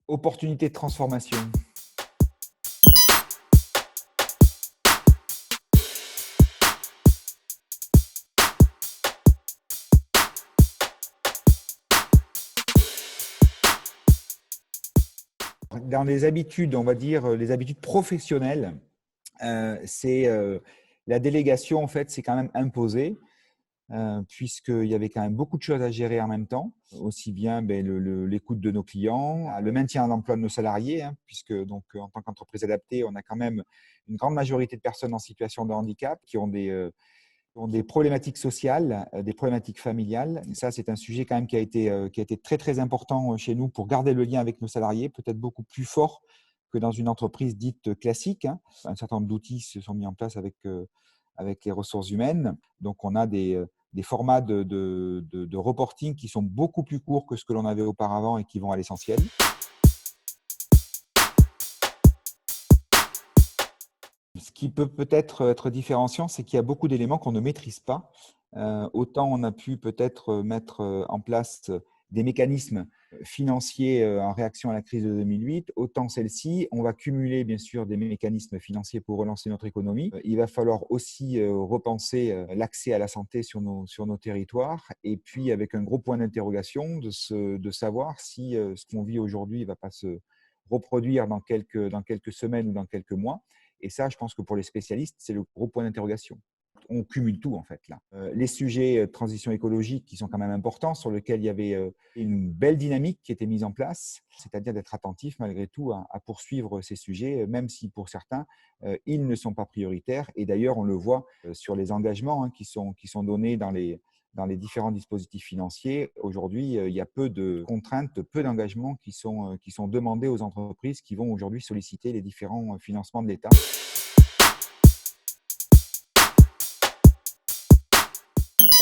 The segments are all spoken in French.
Opportunité de transformation. Dans les habitudes, on va dire, les habitudes professionnelles, c'est la délégation, en fait, c'est quand même imposé, puisqu'il y avait quand même beaucoup de choses à gérer en même temps, aussi bien l'écoute de nos clients, le maintien à l'emploi de nos salariés, hein, puisque donc, en tant qu'entreprise adaptée, on a quand même une grande majorité de personnes en situation de handicap qui ont des problématiques sociales, des problématiques familiales. Et ça, c'est un sujet quand même qui a été très, très important chez nous pour garder le lien avec nos salariés, peut-être beaucoup plus fort que dans une entreprise dite classique, hein. Un certain nombre d'outils se sont mis en place avec les ressources humaines. Donc, on a des formats de reporting qui sont beaucoup plus courts que ce que l'on avait auparavant et qui vont à l'essentiel. Ce qui peut peut-être être différenciant, c'est qu'il y a beaucoup d'éléments qu'on ne maîtrise pas. Autant on a pu peut-être mettre en place des mécanismes financiers en réaction à la crise de 2008, autant celle-ci, on va cumuler bien sûr des mécanismes financiers pour relancer notre économie. Il va falloir aussi repenser l'accès à la santé sur nos territoires et puis avec un gros point d'interrogation de savoir si ce qu'on vit aujourd'hui ne va pas se reproduire dans quelques semaines ou dans quelques mois. Et ça, je pense que pour les spécialistes, c'est le gros point d'interrogation. On cumule tout en fait là. Les sujets de transition écologique qui sont quand même importants, sur lesquels il y avait une belle dynamique qui était mise en place, c'est-à-dire d'être attentif malgré tout à poursuivre ces sujets, même si pour certains, ils ne sont pas prioritaires. Et d'ailleurs, on le voit sur les engagements hein, qui sont donnés dans les différents dispositifs financiers. Aujourd'hui, il y a peu de contraintes, peu d'engagements qui sont demandés aux entreprises qui vont aujourd'hui solliciter les différents financements de l'État.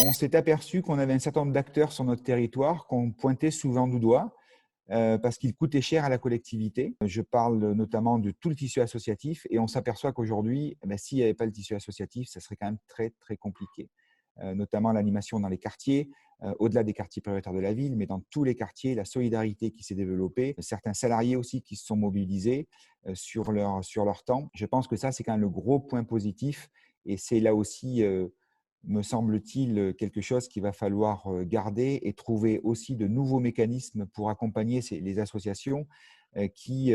On s'est aperçu qu'on avait un certain nombre d'acteurs sur notre territoire qu'on pointait souvent du doigt parce qu'ils coûtaient cher à la collectivité. Je parle notamment de tout le tissu associatif et on s'aperçoit qu'aujourd'hui, eh ben, s'il n'y avait pas le tissu associatif, ça serait quand même très, très compliqué. Notamment l'animation dans les quartiers, au-delà des quartiers prioritaires de la ville, mais dans tous les quartiers, la solidarité qui s'est développée, certains salariés aussi qui se sont mobilisés sur leur temps. Je pense que ça, c'est quand même le gros point positif et c'est là aussi me semble-t-il, quelque chose qu'il va falloir garder et trouver aussi de nouveaux mécanismes pour accompagner les associations qui,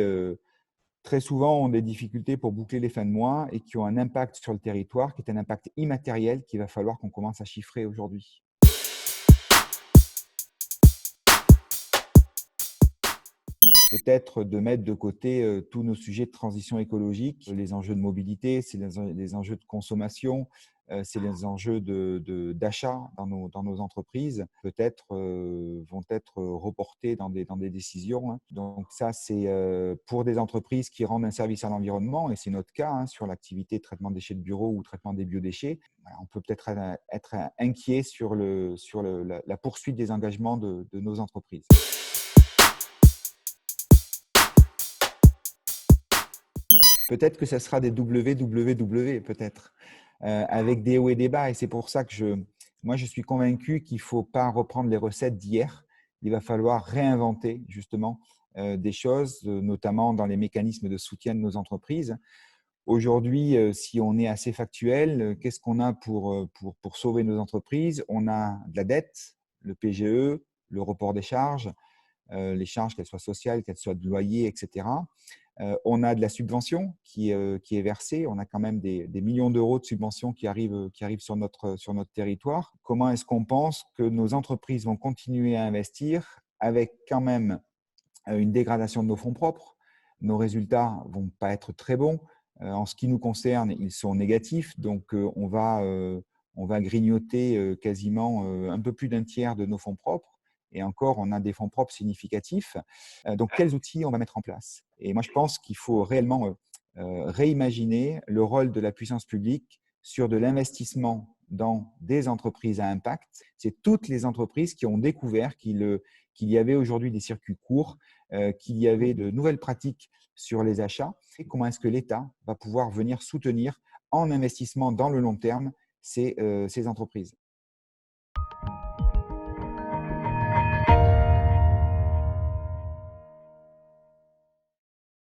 très souvent, ont des difficultés pour boucler les fins de mois et qui ont un impact sur le territoire, qui est un impact immatériel qu'il va falloir qu'on commence à chiffrer aujourd'hui. Peut-être de mettre de côté tous nos sujets de transition écologique, les enjeux de mobilité, c'est les enjeux de consommation, c'est les enjeux d'achat dans nos entreprises, peut-être vont être reportés dans des décisions, hein. Donc ça, c'est pour des entreprises qui rendent un service à l'environnement, et c'est notre cas hein, sur l'activité de traitement de déchets de bureau ou traitement des biodéchets. Voilà, on peut peut-être être inquiet sur la poursuite des engagements de nos entreprises. Peut-être que ça sera des WWW, peut-être, avec des hauts et des bas. Et c'est pour ça que moi, je suis convaincu qu'il ne faut pas reprendre les recettes d'hier. Il va falloir réinventer justement des choses, notamment dans les mécanismes de soutien de nos entreprises. Aujourd'hui, si on est assez factuel, qu'est-ce qu'on a pour sauver nos entreprises? On a de la dette, le PGE, le report des charges, les charges, qu'elles soient sociales, qu'elles soient de loyer, etc. On a de la subvention qui est versée. On a quand même des millions d'euros de subventions qui arrivent sur notre territoire. Comment est-ce qu'on pense que nos entreprises vont continuer à investir avec quand même une dégradation de nos fonds propres? Nos résultats ne vont pas être très bons. En ce qui nous concerne, ils sont négatifs. Donc, on va grignoter quasiment un peu plus d'un tiers de nos fonds propres. Et encore, on a des fonds propres significatifs. Donc, quels outils on va mettre en place? Et moi, je pense qu'il faut réellement réimaginer le rôle de la puissance publique sur de l'investissement dans des entreprises à impact. C'est toutes les entreprises qui ont découvert qu'il y avait aujourd'hui des circuits courts, qu'il y avait de nouvelles pratiques sur les achats. Et comment est-ce que l'État va pouvoir venir soutenir en investissement dans le long terme ces entreprises?